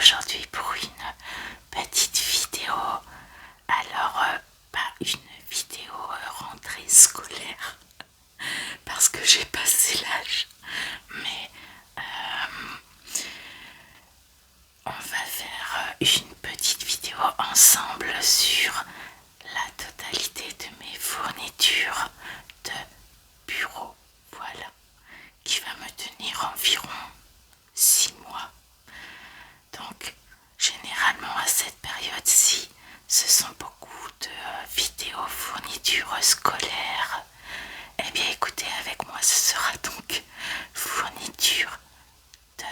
aujourd'hui pour une petite vidéo. Alors, pas une vidéo rentrée scolaire parce que j'ai passé l'âge, mais on va faire une petite vidéo ensemble sur la totalité de mes fournitures de bureau. Voilà, qui va me tenir environ 6 mois. Donc, généralement à cette période-ci, ce sont beaucoup de vidéos fournitures scolaires. Eh bien, écoutez, avec moi, ce sera donc fourniture de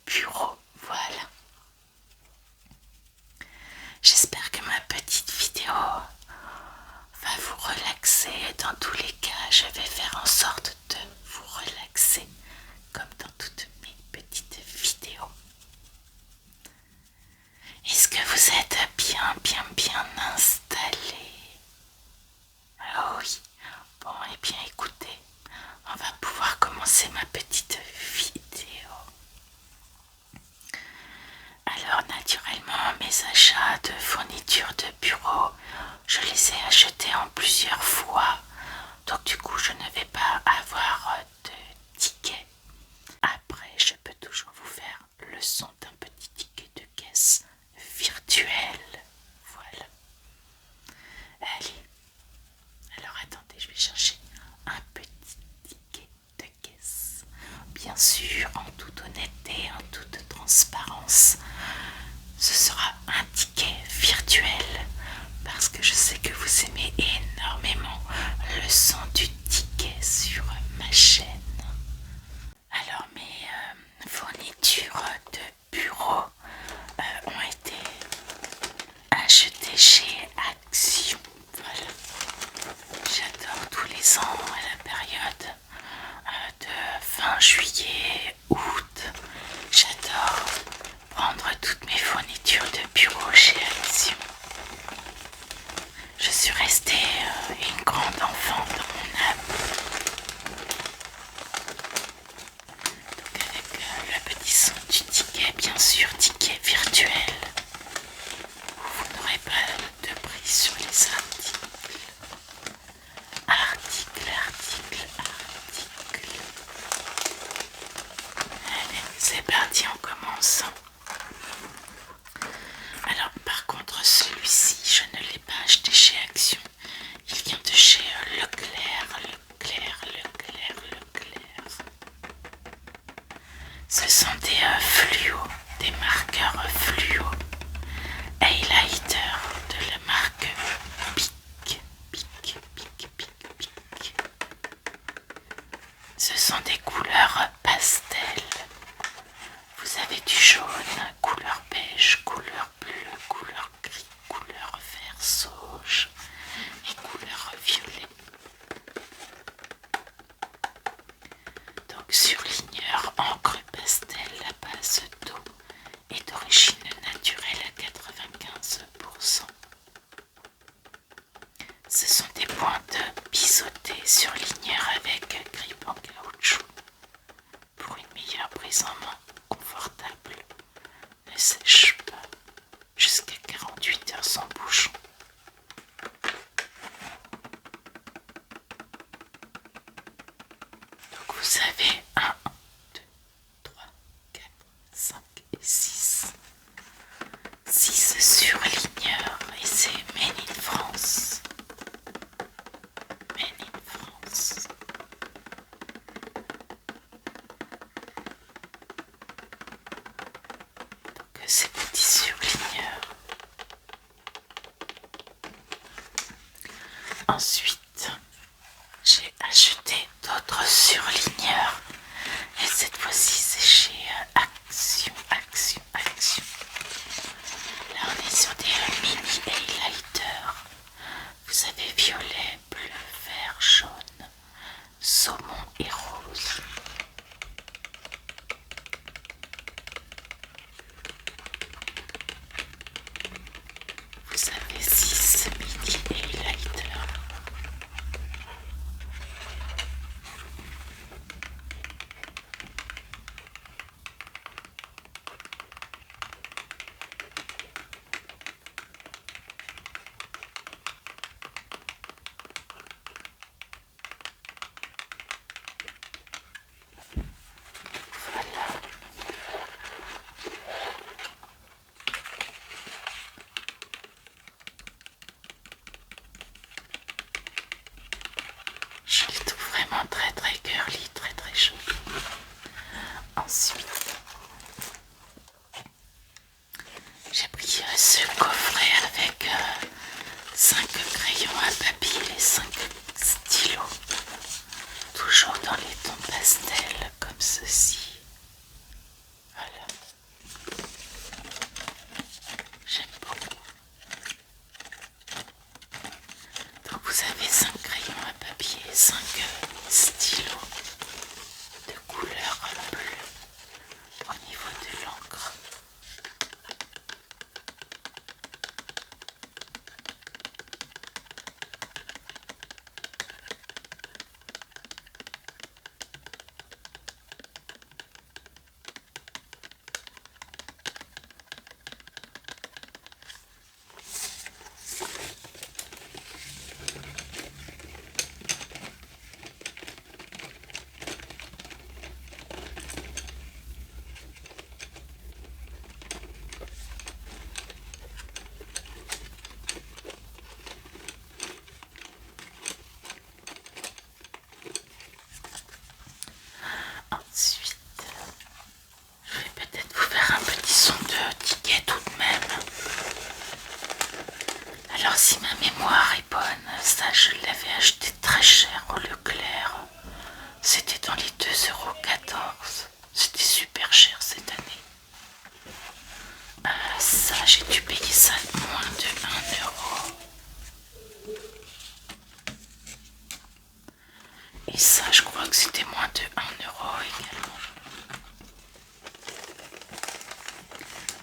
bureau. Voilà. J'espère que ma petite vidéo va vous relaxer. Dans tous les cas, je vais faire en sorte de vous relaxer comme dans toutes mes petites vidéos. Est-ce que vous êtes bien installé? Ah oui. Bon, eh bien écoutez, on va pouvoir commencer ma petite vidéo. Alors naturellement, mes achats de fournitures de bureau, je les ai achetés en plusieurs fois. Donc du coup, je ne vais pas avoir de ticket. Après, je peux toujours vous faire le son d'un petit ticket de caisse virtuel. Voilà. Allez. Alors attendez, je vais chercher un petit ticket de caisse. Bien sûr, en toute honnêteté, en toute transparence, ce sera un ticket virtuel parce que je sais que vous aimez énormément le son du ticket sur ma chaîne. Alors mes fournitures de bureau ont été achetées chez Action. Voilà. J'adore tous les ans à la période de fin juillet, août. J'adore prendre toutes mes fournitures de bureau chez Action. Je suis restée une grande enfant dans mon âme. Donc avec le petit son du ticket, bien sûr, ticket virtuel, où vous n'aurez pas de prix sur les articles. Article. Allez, c'est parti, on commence. Alors par contre celui-ci, je ne l'ai pas acheté chez Action. Il vient de chez Leclerc. Ce sont des fluo, des marqueurs fluo. Highlighter de la marque Bic. Ce sont des couleurs pastel. Vous avez du jaune, couleur beige, couleur bleue, couleur gris, couleur vert sauge et couleur violet. Donc surligneur, encre pastel, la base d'eau est d'origine naturelle à 95%. Ce sont des pointes biseautées surligneurs avec grippe en caoutchouc pour une meilleure prise en main confortable. Ne sèche pas jusqu'à 48 heures sans bouchon. Donc vous avez 1, 2, 3, 4, 5 et 6. 6 surligneurs et c'est Made in France. Made in France. Donc ces petits surligneurs. Ensuite, j'ai acheté d'autres surligneurs et cette fois-ci c'est chez Action. Là on est sur des mini highlighters. Vous avez violet, bleu, vert, jaune, saumon et rose. Vous avez 6 mini highlighters. ce coffret avec 5 crayons à papier et 5 stylos, toujours dans les tons pastels comme ceci. Voilà, j'aime beaucoup. Donc vous avez 5 crayons à papier et 5 stylos de couleur bleue au niveau de l'encre. Ensuite, je vais peut-être vous faire un petit son de ticket tout de même. Alors si ma mémoire est bonne, ça je l'avais acheté très cher au Leclerc. C'était dans les 2,14 €. C'était super cher cette année. Ça, j'ai dû payer ça moins de 1 €. Et ça, je crois que c'était moins de 1 € également.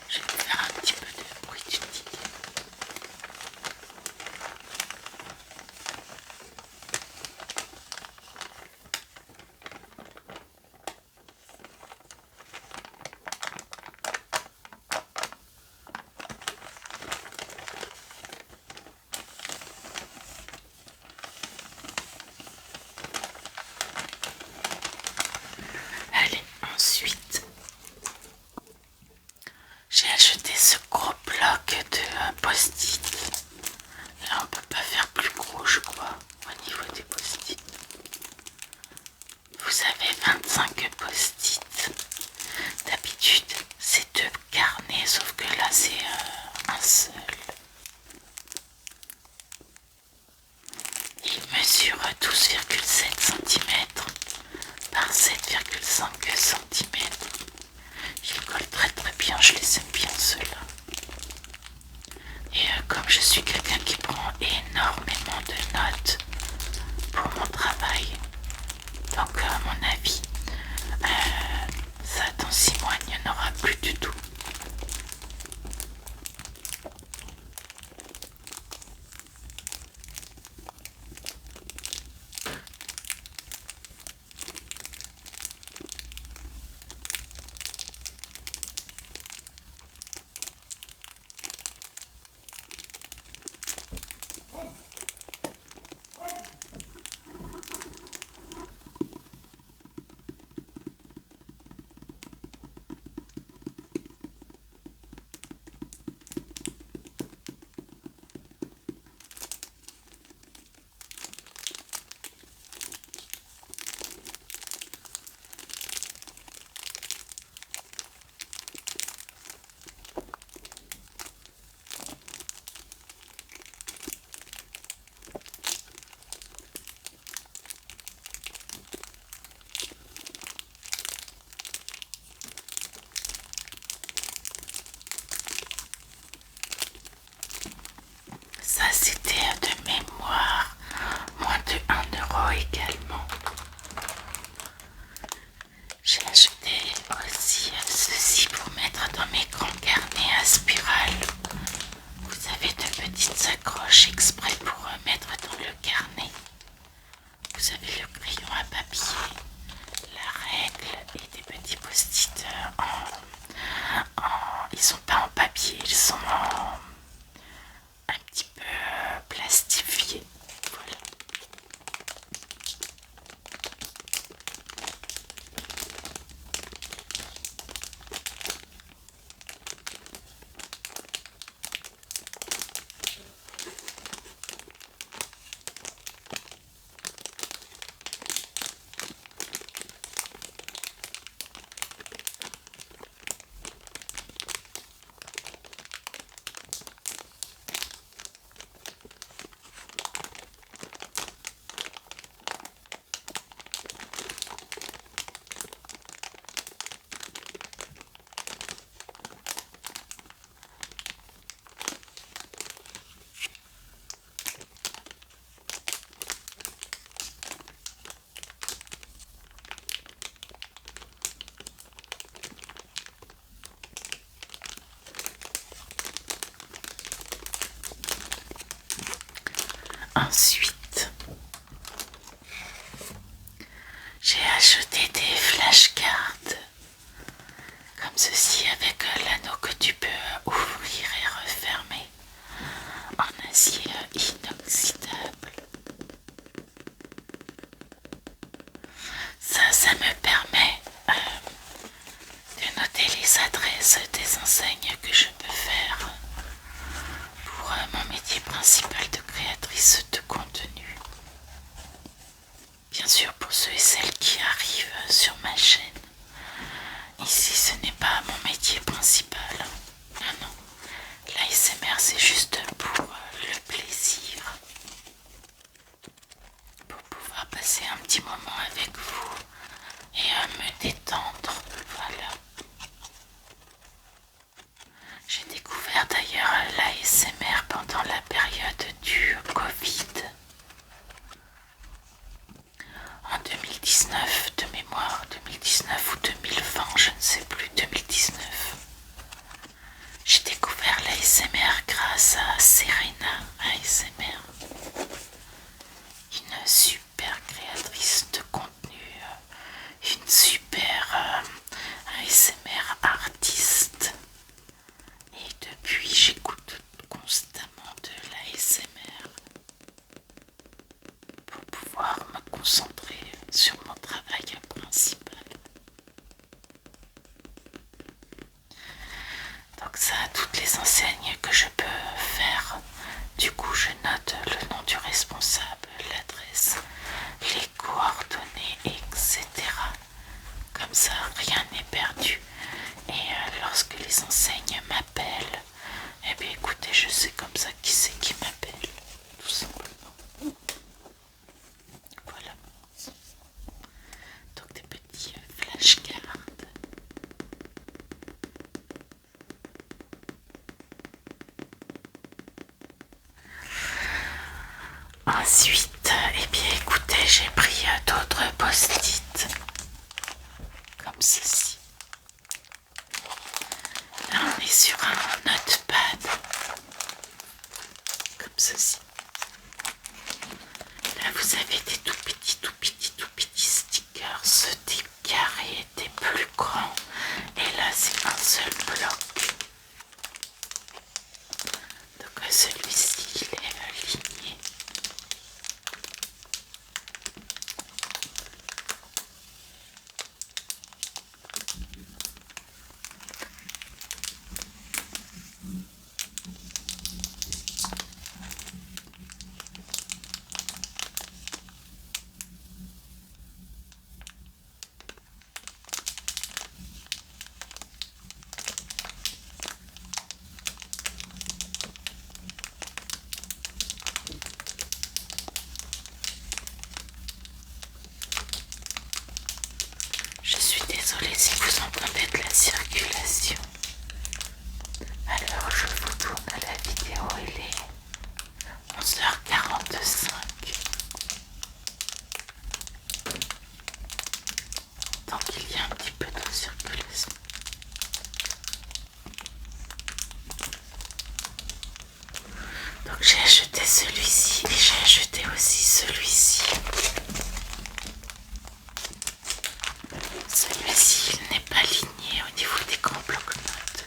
Je vais vous faire un petit peu de bruit du ticket. Allez, ensuite, j'ai acheté ce gros bloc de post-it. Là, on peut pas faire plus gros, je crois, au niveau des post-it. Vous avez 25 post-it. D'habitude, c'est 2 carnets, sauf que là, c'est un seul. Il mesure 12,7 cm par 7,5 cm. Il colle très très bien, je les aime bien ceux-là. Et comme je suis quelqu'un qui prend énormément de notes pour mon travail, donc à mon avis, ça dans 6 mois il n'y en aura plus du tout. Ensuite, j'ai acheté des flashcards comme ceci avec l'anneau que tu peux ouvrir et refermer en acier inoxydable. Ça me permet de noter les adresses des enseignes que je peux faire pour mon métier principal de créatrice de contenu. Bien sûr, pour ceux et celles qui arrivent sur ma chaîne, ici ce n'est pas mon métier principal. Non, non, l'ASMR c'est juste pour le plaisir, pour pouvoir passer un petit moment avec vous et me détendre. Voilà. J'ai découvert d'ailleurs l'ASMR pendant la période du Covid. En 2019, de mémoire, 2019 ou 2020, je ne sais plus, 2019. J'ai découvert l'ASMR grâce à Serena ASMR, une super créatrice de contenu, une super ASMR artiste. Et depuis, j'écoute constamment de l'ASMR pour pouvoir me concentrer sur mon travail principal. Donc ça a toutes les enseignes que je peux faire. Du coup, je note le nom du responsable, l'adresse, les coordonnées, etc. Comme ça, rien n'est perdu. Et lorsque les enseignes m'appellent, eh bien écoutez, je sais comme ça qui c'est qui m'appelle, tout simplement. Voilà. Donc des petits flashcards. Ensuite, eh bien écoutez, j'ai pris d'autres post-it, comme ceci. Là on est sur un notepad, comme ceci. Là vous avez des tout petits stickers, des carrés, des plus grands. Et là c'est un seul bloc. Donc celui-ci il est ligné. Je suis désolée si vous entendez de la circulation. Alors je vous tourne à la vidéo, il est 11h45. Donc il y a un petit peu de circulation. Donc j'ai acheté celui-ci et j'ai acheté aussi celui-ci. Celui-ci il n'est pas aligné au niveau des grands blocs-notes.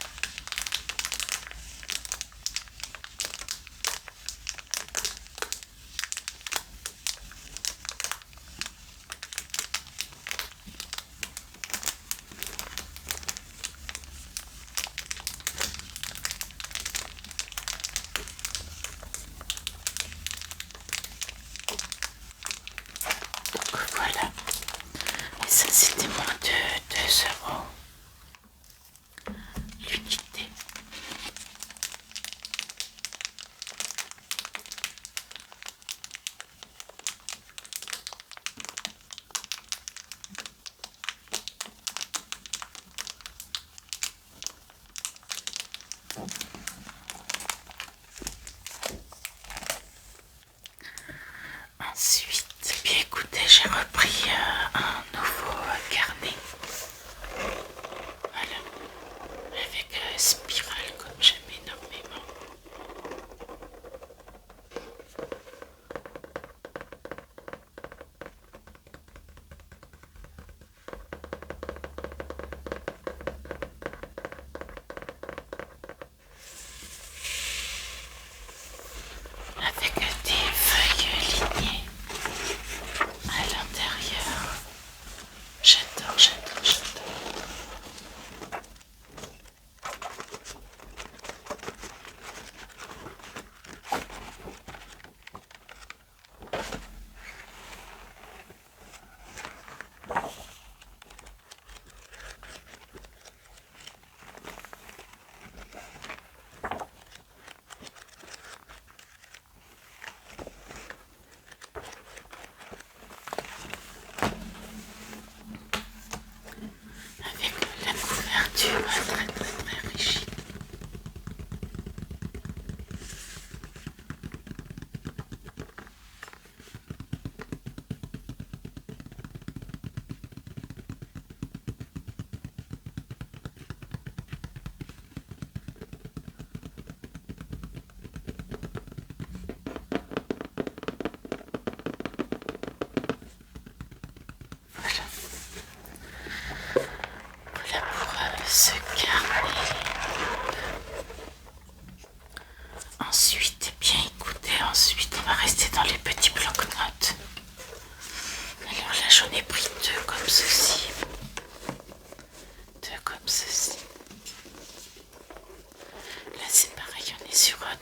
Donc voilà. Et ça c'était moins de 2 € l'unité. Ensuite, bien écoutez, j'ai repris un nouveau carnet. Voilà, avec spirale comme j'aime énormément.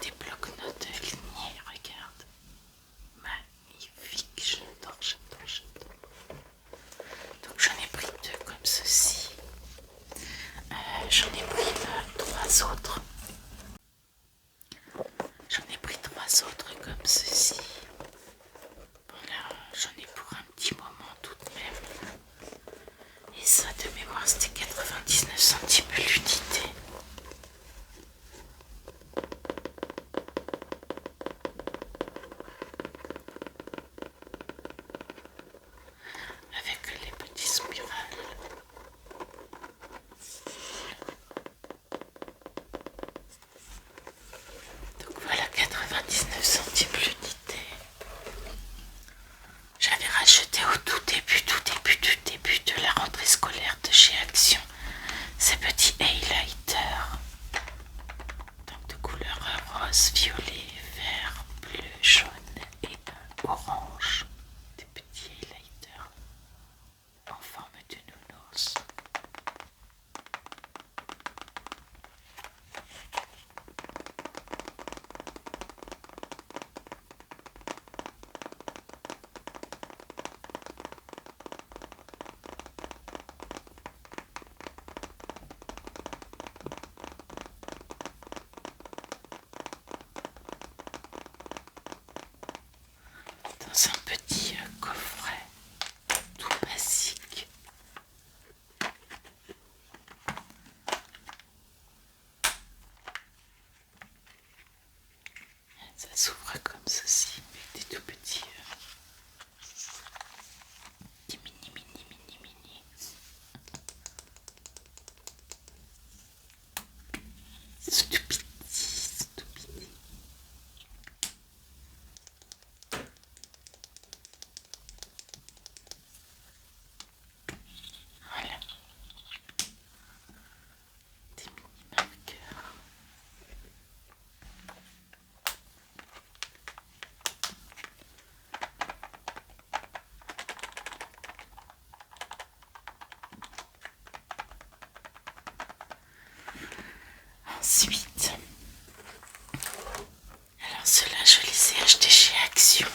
des blocs-notes alignés, regarde. Magnifique, j'adore, j'adore, j'adore. Donc j'en ai pris deux comme ceci. J'en ai pris trois autres. J'en ai pris trois autres comme ceci. Voilà, j'en ai pour un petit moment tout de même. Et ça, de mémoire, c'était 99 centimes l'unité. Avec les petits spirales. Donc voilà, 99 centimes l'unité. J'avais racheté au tout début de la rentrée scolaire de chez Action ces petits highlighters. Donc de couleur rose, violet, vert, bleu, jaune et orange. Des petits highlighters en forme de nounours. Dans un petit coffret tout basique. Ça s'ouvre comme ceci, avec des tout petits des mini. C'est tout petit, c'est tout petit. Voilà, des mini marqueurs. Ensuite, alors ceux-là je les ai achetés chez Action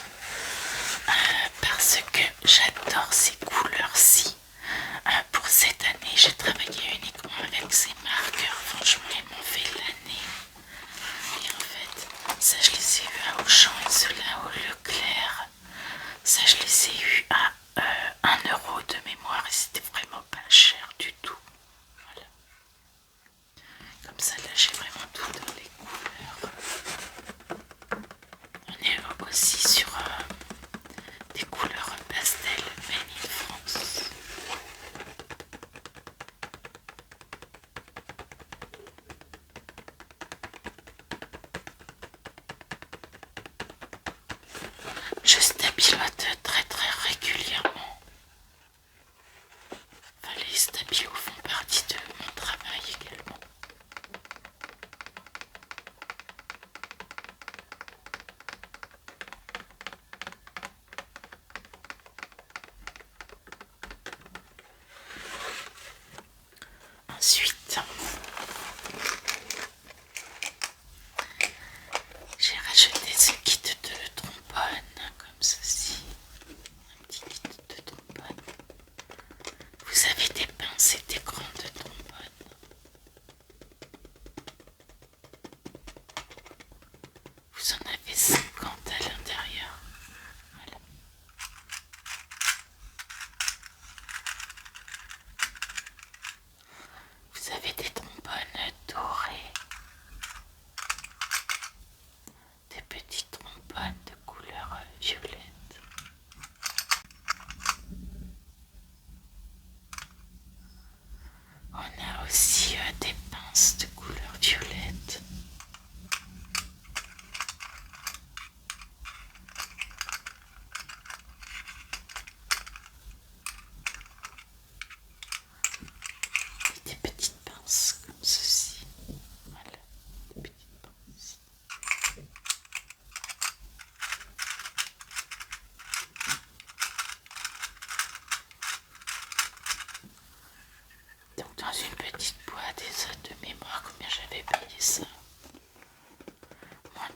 parce que j'adore ces couleurs-ci. Pour cette année, j'ai travaillé uniquement avec ces marqueurs. Franchement, ils m'ont fait l'année. Et en fait, ça je les ai eus à Auchan et ceux-là au Leclerc. Ça je les ai eus à 1 € de mémoire et c'était vraiment pas cher du tout. Voilà. Comme ça là j'ai vraiment tout dans les couleurs. On est aussi sur des couleurs pastel made in France. Je stabilote très régulièrement. Enfin, les stabilos font partie de mon travail également. Ensuite, j'ai racheté ce kit de trombone comme ceci. Un petit kit de trombone. Vous avez des pinces et des grandes trombones. Vous en avez 50 à l'intérieur. Voilà. Vous avez des trombones dorés. Des petits trombones de couleur violette. On a aussi des pinces de couleur violette. Et des petites pinces comme ceci. Voilà, des petites pinces. Donc dans une petite boîte, et ça de mémoire, combien j'avais payé ça? Moins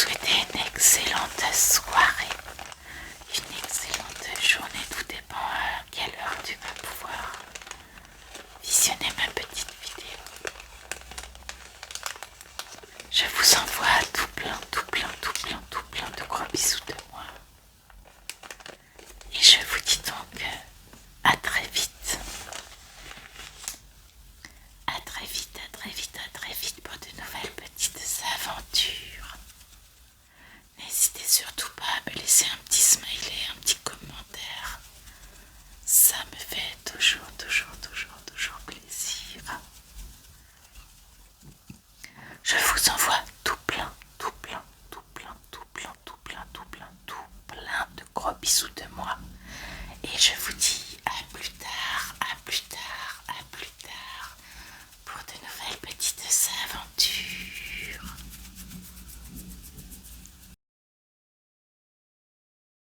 souhaiter une excellente soirée, une excellente journée. Tout dépend à quelle heure tu vas pouvoir visionner ma